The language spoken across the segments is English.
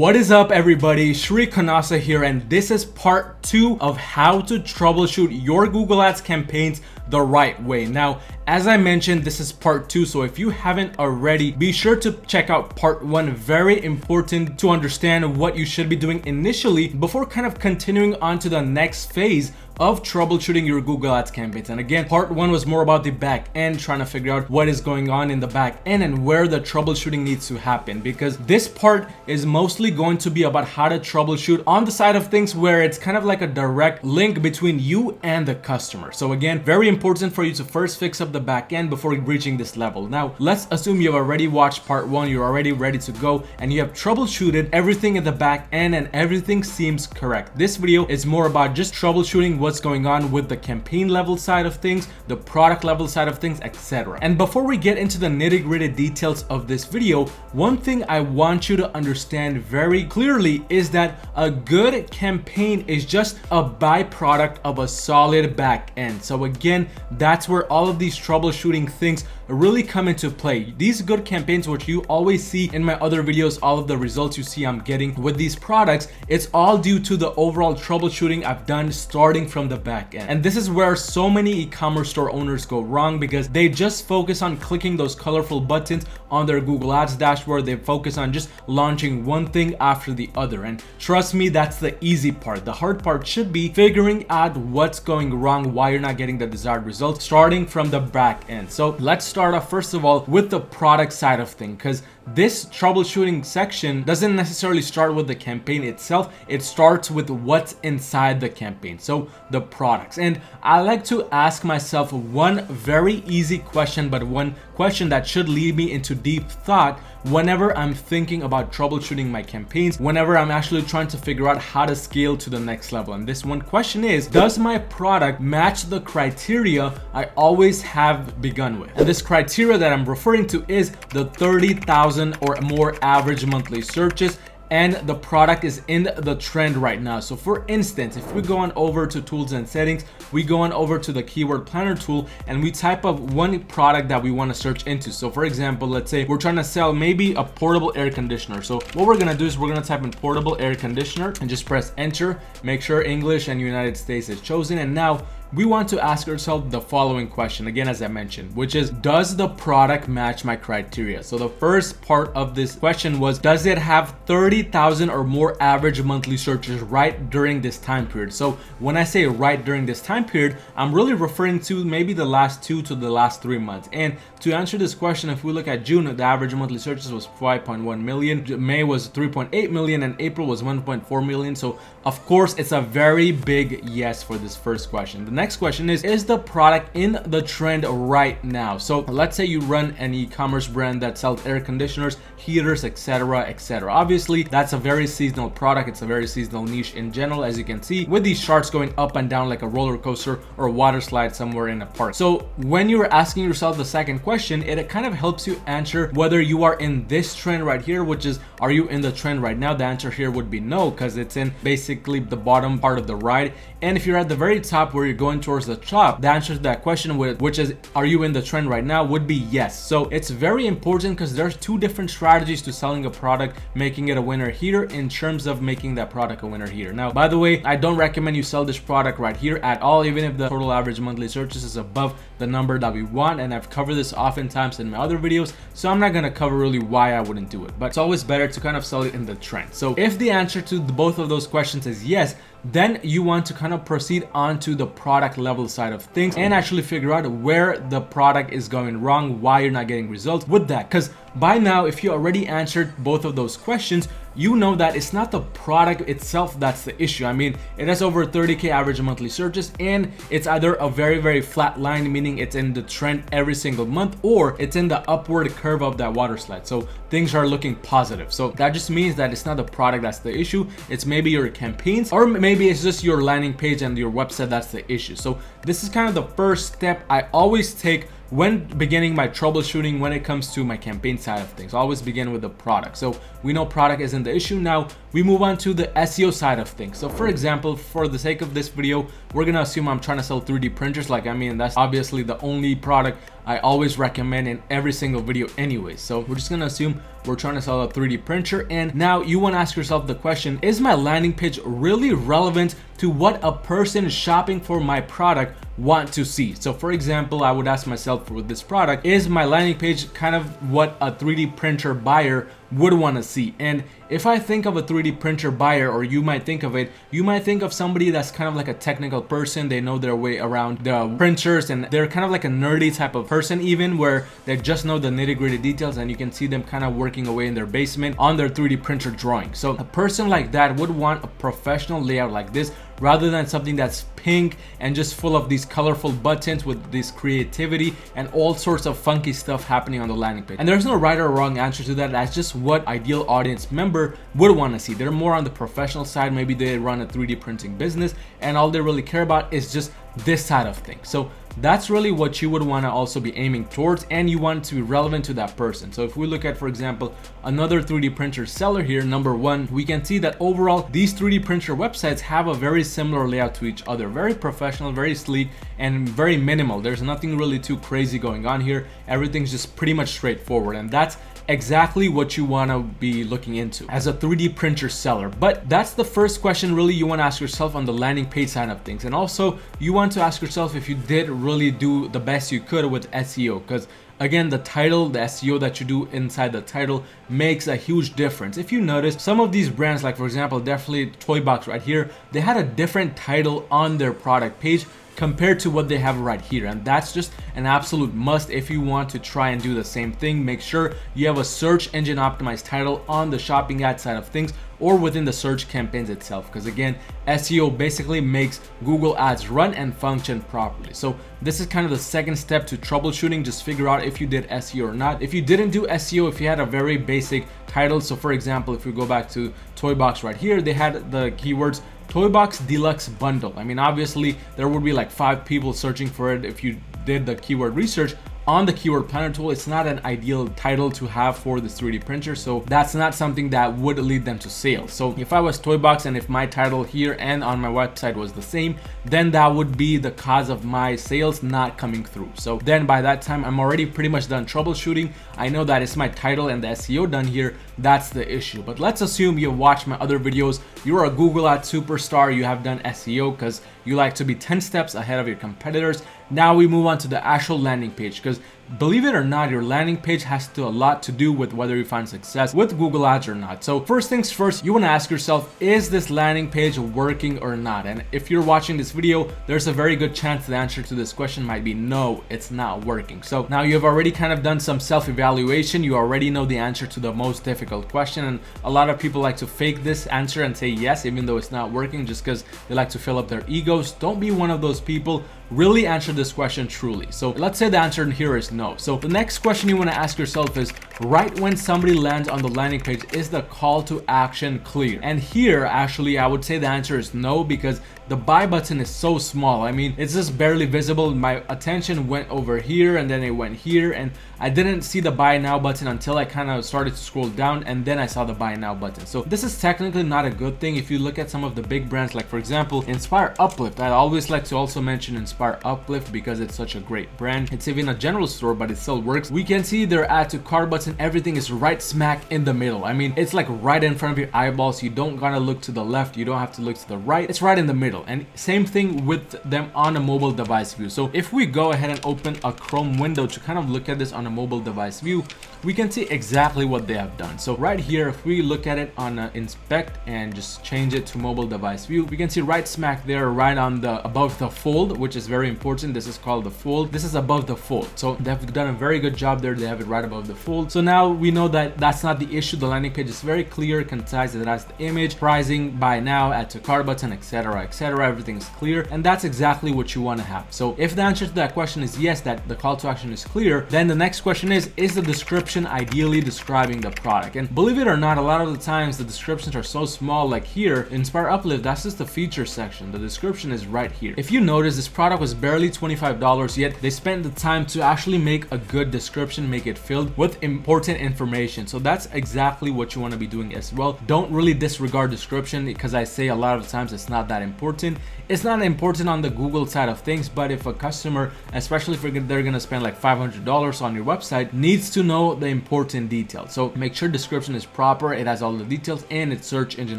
What is up, everybody? Shri Kanase here, and this is part 2 of how to troubleshoot your Google Ads campaigns the right way. Now, as I mentioned, this is part 2, so if you haven't already, be sure to check out part 1. Very important to understand what you should be doing initially before kind of continuing on to the next phase of troubleshooting your Google Ads campaigns. And again, part 1 was more about the back end, trying to figure out what is going on in the back end and where the troubleshooting needs to happen, because this part is mostly going to be about how to troubleshoot on the side of things where it's kind of like a direct link between you and the customer. So again, very important for you to first fix up the back end before reaching this level. Now, let's assume you've already watched part 1, you're already ready to go, and you have troubleshooted everything in the back end and everything seems correct. This video is more about just troubleshooting what's going on with the campaign level side of things, the product level side of things, etc. And before we get into the nitty-gritty details of this video, one thing I want you to understand very clearly is that a good campaign is just a byproduct of a solid back end. So again, that's where all of these troubleshooting things really come into play. These good campaigns, which you always see in my other videos, all of the results you see I'm getting with these products, it's all due to the overall troubleshooting I've done starting from the back end. And this is where so many e-commerce store owners go wrong, because they just focus on clicking those colorful buttons on their Google Ads dashboard. They focus on just launching one thing after the other. And trust me, that's the easy part. The hard part should be figuring out what's going wrong, why you're not getting the desired results, starting from the back end. So let's start off first of all with the product side of things, because this troubleshooting section doesn't necessarily start with the campaign itself. It starts with what's inside the campaign, so the products. And I like to ask myself one very easy question, but one question that should lead me into deep thought whenever I'm thinking about troubleshooting my campaigns, whenever I'm actually trying to figure out how to scale to the next level. And this one question is, does my product match the criteria I always have begun with? And this criteria that I'm referring to is the 30,000 or more average monthly searches, and the product is in the trend right now. So for instance, if we go on over to tools and settings, we go on over to the keyword planner tool and we type up one product that we want to search into. So for example, let's say we're trying to sell maybe a portable air conditioner. So what we're gonna do is we're gonna type in portable air conditioner and just press enter. Make sure English and United States is chosen, and now we want to ask ourselves the following question, again, as I mentioned, which is, does the product match my criteria? So the first part of this question was, does it have 30,000 or more average monthly searches right during this time period? So when I say right during this time period, I'm really referring to maybe the last 2 to the last 3 months. And to answer this question, if we look at June, the average monthly searches was 5.1 million, May was 3.8 million, and April was 1.4 million. So of course, it's a very big yes for this first question. The next question is the product in the trend right now? So let's say you run an e-commerce brand that sells air conditioners, heaters, etc., etc. Obviously, that's a very seasonal product. It's a very seasonal niche in general, as you can see, with these charts going up and down like a roller coaster or a water slide somewhere in a park. So when you're asking yourself the second question, it kind of helps you answer whether you are in this trend right here, which is, are you in the trend right now? The answer here would be no, because it's in basically the bottom part of the ride. And if you're at the very top where you're going towards the top, the answer to that question, which is, are you in the trend right now, would be yes. So it's very important, because there's 2 different strategies to selling a product, making it a winner here, in terms of making that product a winner here. Now, by the way, I don't recommend you sell this product right here at all, even if the total average monthly searches is above the number that we want. And I've covered this oftentimes in my other videos, so I'm not going to cover really why I wouldn't do it, but it's always better to kind of sell it in the trend. So if the answer to both of those questions is yes, then you want to kind of proceed on to the product level side of things and actually figure out where the product is going wrong, why you're not getting results with that. Because by now, if you already answered both of those questions, you know that it's not the product itself that's the issue. I mean, it has over 30K average monthly searches, and it's either a very, very flat line, meaning it's in the trend every single month, or it's in the upward curve of that water slide. So things are looking positive. So that just means that it's not the product that's the issue. It's maybe your campaigns, or maybe it's just your landing page and your website that's the issue. So this is kind of the first step I always take when beginning my troubleshooting when it comes to my campaign side of things. I always begin with the product. So we know product isn't the issue. Now we move on to the SEO side of things. So for example, for the sake of this video, we're gonna assume I'm trying to sell 3D printers. Like, I mean, that's obviously the only product I always recommend in every single video anyway. So we're just gonna assume we're trying to sell a 3D printer. And now you want to ask yourself the question, is my landing page really relevant to what a person shopping for my product want to see? So for example, I would ask myself with this product, is my landing page kind of what a 3D printer buyer would want to see? And if I think of a 3D printer buyer, or you might think of it, you might think of somebody that's kind of like a technical person. They know their way around the printers, and they're kind of like a nerdy type of person, even where they just know the nitty-gritty details, and you can see them kind of working away in their basement on their 3D printer drawing. So a person like that would want a professional layout like this, rather than something that's pink and just full of these colorful buttons with this creativity and all sorts of funky stuff happening on the landing page. And there's no right or wrong answer to that. That's just what ideal audience member would want to see. They're more on the professional side. Maybe they run a 3D printing business and all they really care about is just this side of things. So that's really what you would want to also be aiming towards, and you want it to be relevant to that person. So if we look at, for example, another 3D printer seller here, number one, we can see that overall these 3D printer websites have a very similar layout to each other. Very professional, very sleek, and very minimal. There's nothing really too crazy going on here. Everything's just pretty much straightforward, and that's exactly what you want to be looking into as a 3D printer seller. But that's the first question really you want to ask yourself on the landing page side of things. And also you want to ask yourself if you did really do the best you could with SEO, because again, the title, the SEO that you do inside the title makes a huge difference. If you notice, some of these brands, like for example, definitely Toy Box right here, they had a different title on their product page compared to what they have right here, and that's just an absolute must. If you want to try and do the same thing, make sure you have a search engine optimized title on the shopping ad side of things or within the search campaigns itself, because again, SEO basically makes Google ads run and function properly. So this is kind of the second step to troubleshooting. Just figure out if you did SEO or not. If you didn't do SEO, if you had a very basic title, so for example, if we go back to Toy Box right here, they had the keywords Toy Box Deluxe Bundle. I mean, obviously there would be like 5 people searching for it if you did the keyword research on the keyword planner tool. It's not an ideal title to have for this 3D printer, so that's not something that would lead them to sales. So if I was Toy Box and if my title here and on my website was the same, then that would be the cause of my sales not coming through. So then by that time, I'm already pretty much done troubleshooting. I know that it's my title and the SEO done here. That's the issue. But let's assume you've watched my other videos. You're a Google Ads superstar. You have done SEO because you like to be 10 steps ahead of your competitors. Now we move on to the actual landing page, because believe it or not, your landing page has a lot to do with whether you find success with Google Ads or not. So first things first, you want to ask yourself, is this landing page working or not? And if you're watching this video, there's a very good chance the answer to this question might be no, it's not working. So now you've already kind of done some self-evaluation. You already know the answer to the most difficult question, and a lot of people like to fake this answer and say yes even though it's not working just because they like to fill up their egos. Don't be one of those people. Really answer this question truly. So let's say the answer here is no. So the next question you want to ask yourself is, right when somebody lands on the landing page, is the call to action clear? And here actually I would say the answer is no, because the buy button is so small. I mean, it's just barely visible. My attention went over here and then it went here, and I didn't see the buy now button until I kind of started to scroll down, and then I saw the buy now button. So this is technically not a good thing. If you look at some of the big brands, like for example Inspire Uplift, I always like to also mention Inspire Uplift because it's such a great brand. It's even a general store, but it still works. We can see their add to cart button, everything is right smack in the middle. I mean, it's like right in front of your eyeballs. You don't gotta look to the left, you don't have to look to the right, it's right in the middle. And same thing with them on a mobile device view. So if we go ahead and open a Chrome window to kind of look at this on a mobile device view, we can see exactly what they have done. So right here, if we look at it on inspect and just change it to mobile device view, we can see right smack there, right on the above the fold, which is very important. This is called the fold. This is above the fold. So they've done a very good job there. They have it right above the fold. So now we know that that's not the issue. The landing page is very clear, concise. It has the image, pricing, buy now, add to cart button, etc., etc. Everything is clear, and that's exactly what you want to have. So if the answer to that question is yes, that the call to action is clear, then the next question is the description ideally describing the product? And believe it or not, a lot of the times the descriptions are so small. Like here, Inspire Uplift, that's just the feature section. The description is right here. If you notice, this product was barely $25, yet they spent the time to actually make a good description, make it filled with important important information. So that's exactly what you want to be doing as well. Don't really disregard description, because I say a lot of times it's not that important. It's not important on the Google side of things, but if a customer, especially if they're gonna spend like $500 on your website, needs to know the important details. So make sure description is proper, it has all the details, and it's search engine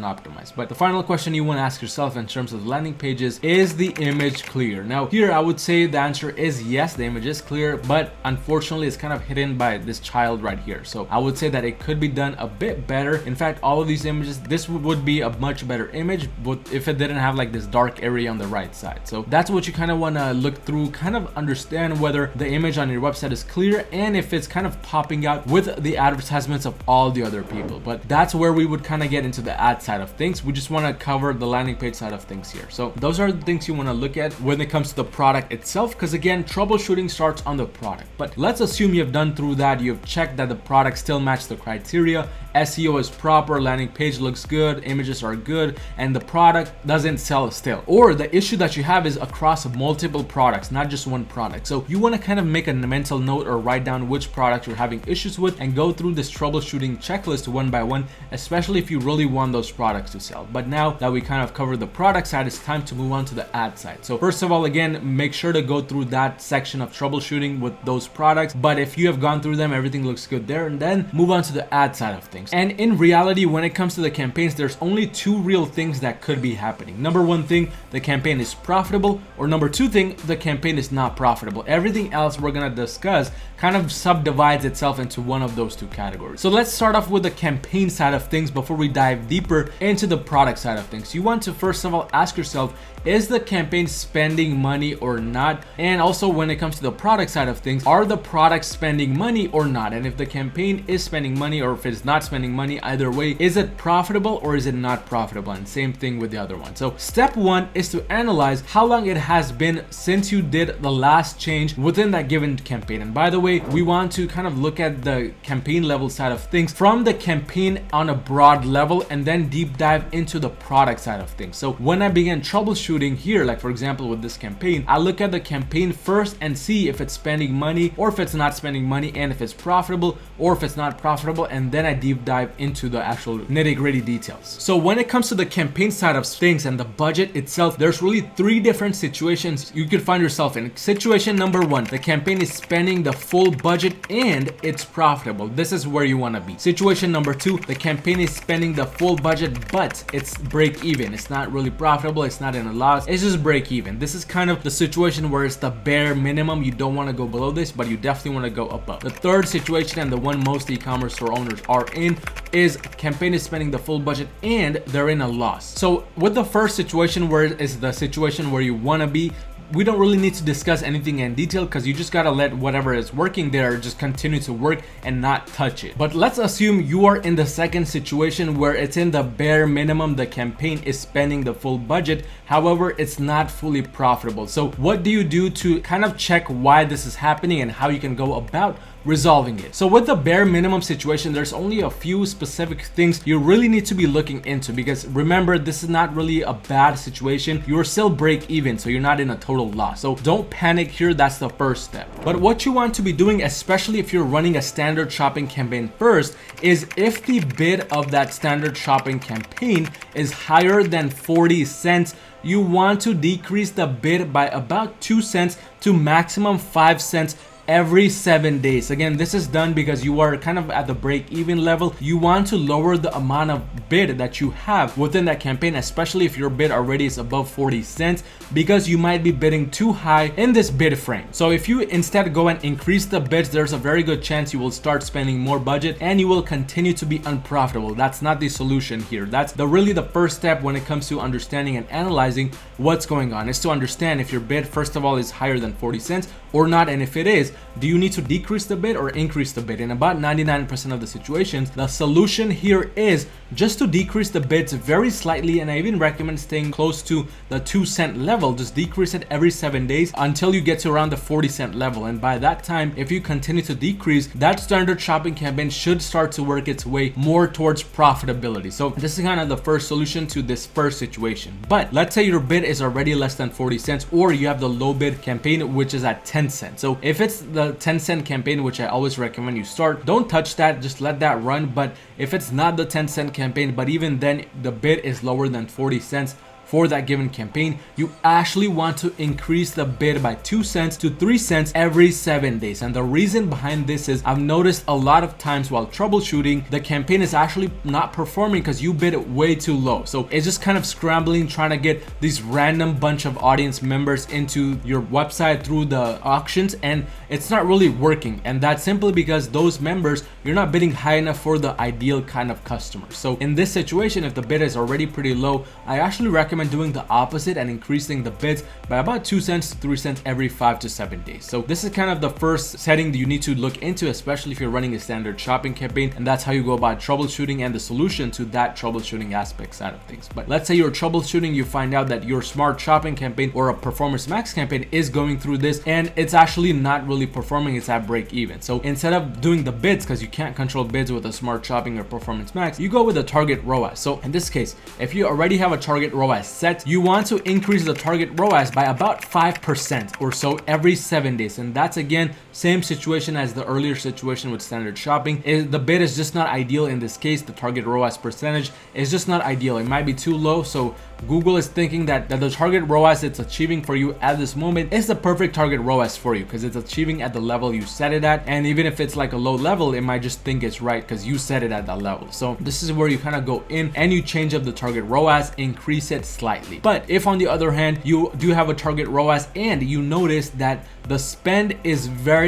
optimized. But the final question you want to ask yourself in terms of landing pages is the image clear? Now here I would say the answer is yes, the image is clear, but unfortunately it's kind of hidden by this child right here. So I would say that it could be done a bit better. In fact, all of these images, this would be a much better image, but if it didn't have like this dark area on the right side. So that's what you kind of want to look through, kind of understand whether the image on your website is clear and if it's kind of popping out with the advertisements of all the other people. But that's where we would kind of get into the ad side of things. We just want to cover the landing page side of things here. So those are the things you want to look at when it comes to the product itself, because again, troubleshooting starts on the product. But let's assume you've done through that, you've checked that the product still matches the criteria, SEO is proper, landing page looks good, images are good, and the product doesn't sell still. Or the issue that you have is across multiple products, not just one product. So you want to kind of make a mental note or write down which product you're having issues with and go through this troubleshooting checklist one by one, especially if you really want those products to sell. But now that we kind of covered the product side, it's time to move on to the ad side. So first of all, again, make sure to go through that section of troubleshooting with those products. But if you have gone through them, everything looks good there, and then move on to the ad side of things. And in reality, when it comes to the campaigns, there's only two real things that could be happening. Number one thing, the campaign is profitable, or number two thing, the campaign is not profitable. Everything else we're gonna discuss kind of subdivides itself into one of those two categories. So let's start off with the campaign side of things before we dive deeper into the product side of things. You want to first of all ask yourself, is the campaign spending money or not? And also when it comes to the product side of things, are the products spending money or not? And if the campaign is spending money, or if it's not spending money, either way, is it profitable or is it not profitable? And same thing with the other one. So step one is to analyze how long it has been since you did the last change within that given campaign. And by the way, we want to kind of look at the campaign level side of things from the campaign on a broad level and then deep dive into the product side of things. So when I began troubleshooting here, like for example with this campaign, I look at the campaign first and see if it's spending money or if it's not spending money, and if it's profitable or if it's not profitable, and then I deep dive into the actual nitty-gritty details. So when it comes to the campaign side of things and the budget itself, there's really three different situations you could find yourself in. Situation number one, the campaign is spending the full budget and it's profitable. This is where you want to be. Situation number two, the campaign is spending the full budget but it's break even. It's not really profitable, it's not in a loss, it's just break even. This is kind of the situation where it's the bare minimum. You don't want to go below this, but you definitely want to go above. The third situation, and the one most e-commerce store owners are in, is campaign is spending the full budget and they're in a loss. So with the first situation, where is the situation where you want to be, we don't really need to discuss anything in detail, because you just gotta let whatever is working there just continue to work and not touch it. But let's assume you are in the second situation where it's in the bare minimum, the campaign is spending the full budget, however it's not fully profitable. So what do you do to kind of check why this is happening and how you can go about resolving it? So with the bare minimum situation, there's only a few specific things you really need to be looking into, because remember, this is not really a bad situation. You're still break even, so you're not in a total loss. So don't panic here, that's the first step. But what you want to be doing, especially if you're running a standard shopping campaign first, is if the bid of that standard shopping campaign is higher than 40 cents, you want to decrease the bid by about 2 cents to maximum 5 cents every 7 days. Again, this is done because you are kind of at the break-even level. You want to lower the amount of bid that you have within that campaign, especially if your bid already is above 40 cents, because you might be bidding too high in this bid frame. So if you instead go and increase the bids, there's a very good chance you will start spending more budget and you will continue to be unprofitable. That's not the solution here. That's really the first step when it comes to understanding and analyzing what's going on, is to understand if your bid first of all is higher than 40 cents or not, and if it is, do you need to decrease the bid or increase the bid? In about 99% of the situations, the solution here is just to decrease the bids very slightly, and I even recommend staying close to the 2 cent level. Just decrease it every 7 days until you get to around the 40 cent level, and by that time, if you continue to decrease, that standard shopping campaign should start to work its way more towards profitability. So this is kind of the first solution to this first situation. But let's say your bid is already less than 40 cents, or you have the low bid campaign which is at 10 cents. So if it's the 10-cent campaign, which I always recommend you start, don't touch that, just let that run. But if it's not the 10-cent campaign, but even then the bid is lower than 40 cents for that given campaign, you actually want to increase the bid by 2 cents to 3 cents every 7 days. And the reason behind this is I've noticed a lot of times while troubleshooting, the campaign is actually not performing because you bid it way too low. So it's just kind of scrambling, trying to get these random bunch of audience members into your website through the auctions, and it's not really working. And that's simply because those members, you're not bidding high enough for the ideal kind of customers. So in this situation, if the bid is already pretty low, I actually recommend doing the opposite and increasing the bids by about 2 cents to 3 cents every 5 to 7 days. So this is kind of the first setting that you need to look into, especially if you're running a standard shopping campaign, and that's how you go about troubleshooting and the solution to that troubleshooting aspect side of things. But let's say you're troubleshooting, you find out that your smart shopping campaign or a performance max campaign is going through this and it's actually not really performing, it's at break even. So instead of doing the bids, because you can't control bids with a smart shopping or performance max, you go with a target ROAS. So in this case, if you already have a target ROAS set, you want to increase the target ROAS by about 5% or so every 7 days. And that's again same situation as the earlier situation with standard shopping. The bid is just not ideal in this case. The target ROAS percentage is just not ideal. It might be too low, so Google is thinking that the target ROAS it's achieving for you at this moment is the perfect target ROAS for you because it's achieving at the level you set it at. And even if it's like a low level, it might just think it's right because you set it at that level. So this is where you kind of go in and you change up the target ROAS, increase it slightly. But if on the other hand, you do have a target ROAS and you notice that the spend is very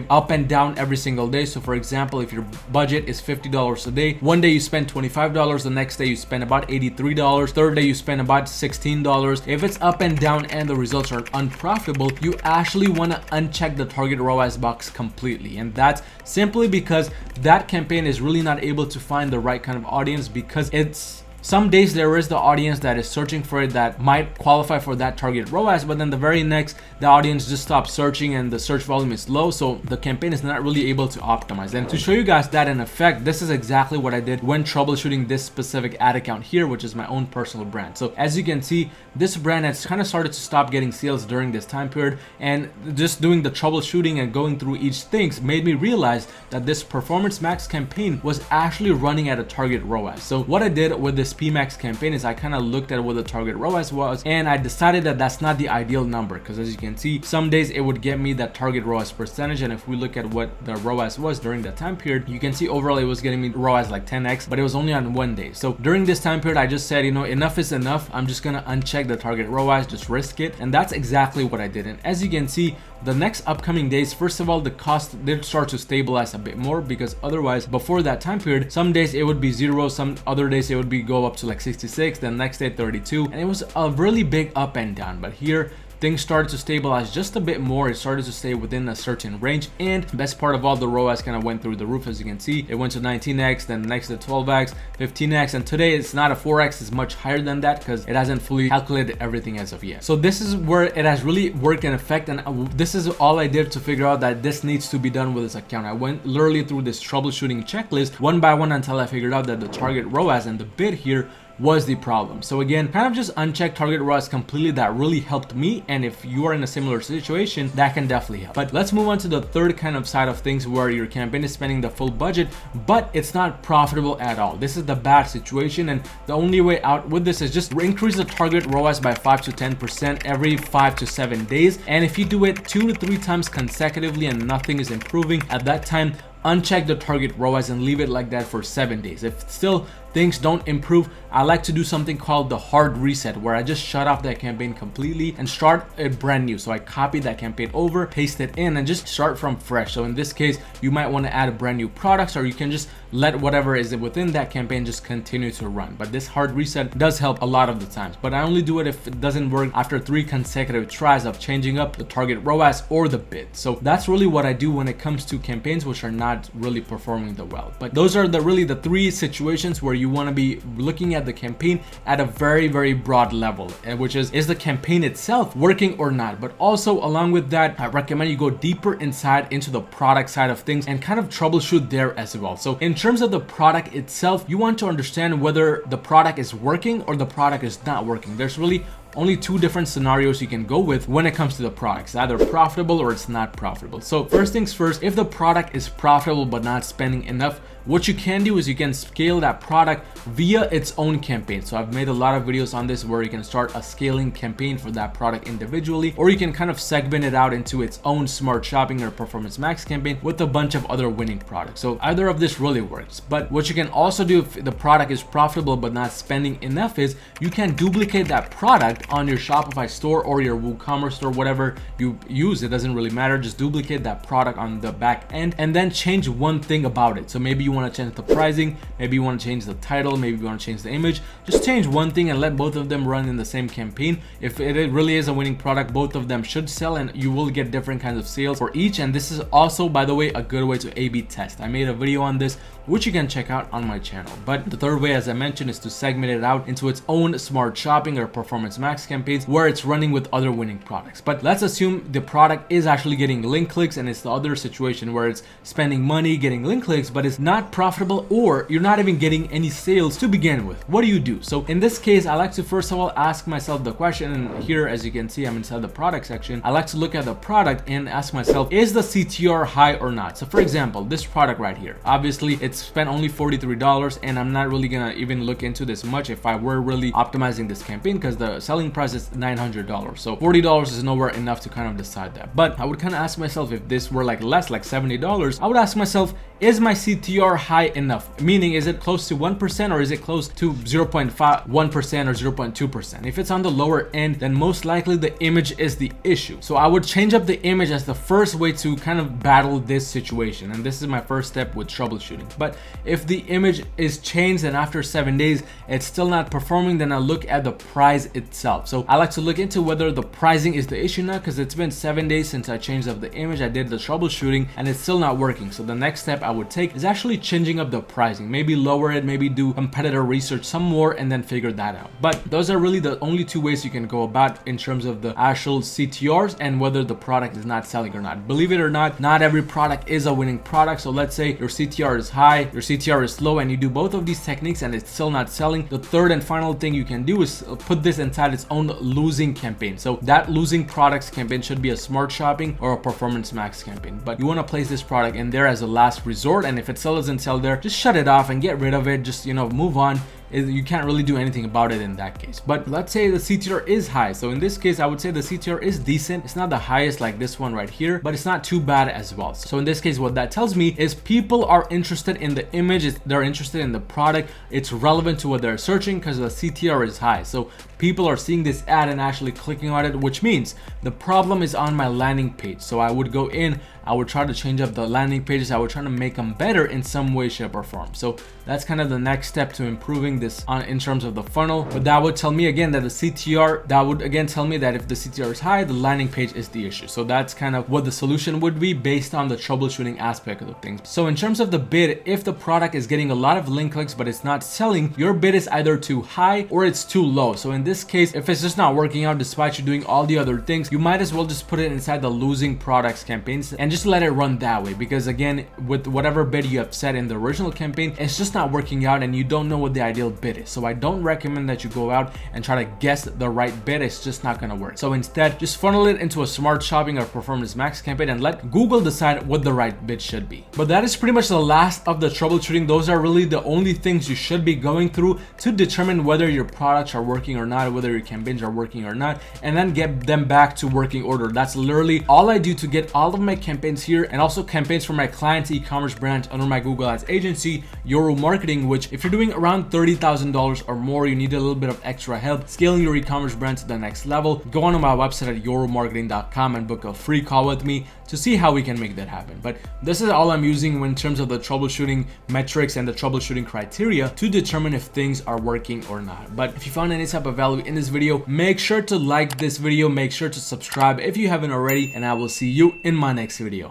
up and down every single day. So for example, if your budget is $50 a day, one day you spend $25, the next day you spend about $83, third day you spend about $16. If it's up and down and the results are unprofitable, you actually want to uncheck the target ROAS box completely. And that's simply because that campaign is really not able to find the right kind of audience, because it's some days there is the audience that is searching for it that might qualify for that target ROAS, but then the very next the audience just stops searching and the search volume is low, so the campaign is not really able to optimize. And to show you guys that in effect, this is exactly what I did when troubleshooting this specific ad account here, which is my own personal brand. So as you can see, this brand has kind of started to stop getting sales during this time period, and just doing the troubleshooting and going through each things made me realize that this performance max campaign was actually running at a target ROAS. So what I did with this PMAX campaign is I kind of looked at what the target ROAS was, and I decided that that's not the ideal number, because as you can see, some days it would get me that target ROAS percentage. And if we look at what the ROAS was during that time period, you can see overall it was getting me ROAS like 10x, but it was only on one day. So during this time period, I just said, you know, enough is enough. I'm just gonna uncheck the target ROAS, just risk it. And that's exactly what I did. And as you can see, the next upcoming days, first of all, the cost did start to stabilize a bit more, because otherwise before that time period, some days it would be 0, some other days it would be go up to like 66, then next day 32, and it was a really big up and down. But here things started to stabilize just a bit more. It started to stay within a certain range, and best part of all, the ROAS kind of went through the roof. As you can see, it went to 19x, then next to 12x, 15x, and today it's not a 4x, it's much higher than that because it hasn't fully calculated everything as of yet. So this is where it has really worked in effect, and this is all I did to figure out that this needs to be done with this account. I went literally through this troubleshooting checklist one by one until I figured out that the target ROAS and the bid here was the problem. So again, kind of just uncheck target ROAS completely. That really helped me, and if you are in a similar situation, that can definitely help. But let's move on to the third kind of side of things, where your campaign is spending the full budget but it's not profitable at all. This is the bad situation, and the only way out with this is just increase the target ROAS by 5 to 10% every 5 to 7 days. And if you do it 2 to 3 times consecutively and nothing is improving, at that time uncheck the target ROAS and leave it like that for 7 days. If still things don't improve, I like to do something called the hard reset, where I just shut off that campaign completely and start it brand new. So I copy that campaign over, paste it in, and just start from fresh. So in this case, you might want to add a brand new products, or you can just let whatever is within that campaign just continue to run. But this hard reset does help a lot of the times, but I only do it if it doesn't work after 3 consecutive tries of changing up the target ROAS or the bid. So that's really what I do when it comes to campaigns which are not really performing that well. But those are really the 3 situations where you want to be looking at the campaign at a very broad level, which is the campaign itself working or not? But also along with that, I recommend you go deeper inside into the product side of things and kind of troubleshoot there as well. So in terms of the product itself, you want to understand whether the product is working or the product is not working. There's really only two different scenarios you can go with when it comes to the products, either profitable or it's not profitable. So first things first, if the product is profitable but not spending enough, what you can do is you can scale that product via its own campaign. So I've made a lot of videos on this where you can start a scaling campaign for that product individually, or you can kind of segment it out into its own smart shopping or performance max campaign with a bunch of other winning products. So either of this really works. But what you can also do if the product is profitable but not spending enough is you can duplicate that product on your Shopify store or your WooCommerce store, whatever you use. It doesn't really matter. Just duplicate that product on the back end and then change one thing about it. So maybe you want to change the pricing, maybe you want to change the title, maybe you want to change the image. Just change one thing and let both of them run in the same campaign. If it really is a winning product, both of them should sell and you will get different kinds of sales for each. And this is also, by the way, a good way to A/B test. I made a video on this which you can check out on my channel. But the third way, as I mentioned, is to segment it out into its own smart shopping or performance max campaigns where it's running with other winning products. But let's assume the product is actually getting link clicks and it's the other situation where it's spending money getting link clicks but it's not profitable, or you're not even getting any sales to begin with. What do you do? So in this case, I like to first of all ask myself the question, and here as you can see I'm inside the product section. I like to look at the product and ask myself, is the CTR high or not? So for example, this product right here, obviously it's spent only $43 and I'm not really gonna even look into this much if I were really optimizing this campaign because the selling price is $900. So $40 is nowhere enough to kind of decide that. But I would kind of ask myself, if this were like less, like $70, I would ask myself, is my CTR high enough? Meaning, is it close to 1% or is it close to 0.1% or 0.2%? If it's on the lower end, then most likely the image is the issue. So I would change up the image as the first way to kind of battle this situation. And this is my first step with troubleshooting. But if the image is changed and after 7 days it's still not performing, then I look at the price itself. So I like to look into whether the pricing is the issue now, because it's been 7 days since I changed up the image. I did the troubleshooting and it's still not working. So the next step I would take is actually changing up the pricing, maybe lower it, maybe do competitor research some more and then figure that out. But those are really the only two ways you can go about in terms of the actual CTRs and whether the product is not selling or not. Believe it or not, not every product is a winning product. So let's say your CTR is high, your CTR is low, and you do both of these techniques and it's still not selling. The third and final thing you can do is put this inside its own losing campaign. So that losing products campaign should be a smart shopping or a performance max campaign. But you want to place this product in there as a last resort, and if it still doesn't sell there, just shut it off and get rid of it. Just, move on. You can't really do anything about it in that case. But let's say the CTR is high. So in this case, I would say the CTR is decent. It's not the highest like this one right here, but it's not too bad as well. So in this case, what that tells me is people are interested in the image, they're interested in the product, it's relevant to what they're searching because the CTR is high. So people are seeing this ad and actually clicking on it, which means the problem is on my landing page. So I would go in, I would try to change up the landing pages, I would try to make them better in some way, shape, or form. So that's kind of the next step to improving this in terms of the funnel. But that would tell me again that the CTR, that would again tell me that if the CTR is high, the landing page is the issue. So that's kind of what the solution would be based on the troubleshooting aspect of the things. So in terms of the bid, if the product is getting a lot of link clicks but it's not selling, your bid is either too high or it's too low. So in this case, if it's just not working out despite you doing all the other things, you might as well just put it inside the losing products campaigns and just let it run that way. Because again, with whatever bid you have set in the original campaign, it's just not working out and you don't know what the ideal bid is. So I don't recommend that you go out and try to guess the right bid. It's just not going to work. So instead, just funnel it into a smart shopping or performance max campaign and let Google decide what the right bid should be. But that is pretty much the last of the troubleshooting. Those are really the only things you should be going through to determine whether your products are working or not, whether your campaigns are working or not, and then get them back to working order. That's literally all I do to get all of my campaigns here, and also campaigns for my clients' e-commerce branch under my Google Ads agency, Yoru Marketing, which if you're doing around $30,000 or more, you need a little bit of extra help scaling your e-commerce brand to the next level, go on to my website at yorumarketing.com and book a free call with me to see how we can make that happen. But this is all I'm using in terms of the troubleshooting metrics and the troubleshooting criteria to determine if things are working or not. But if you found any type of value in this video, make sure to like this video, make sure to subscribe if you haven't already, and I will see you in my next video.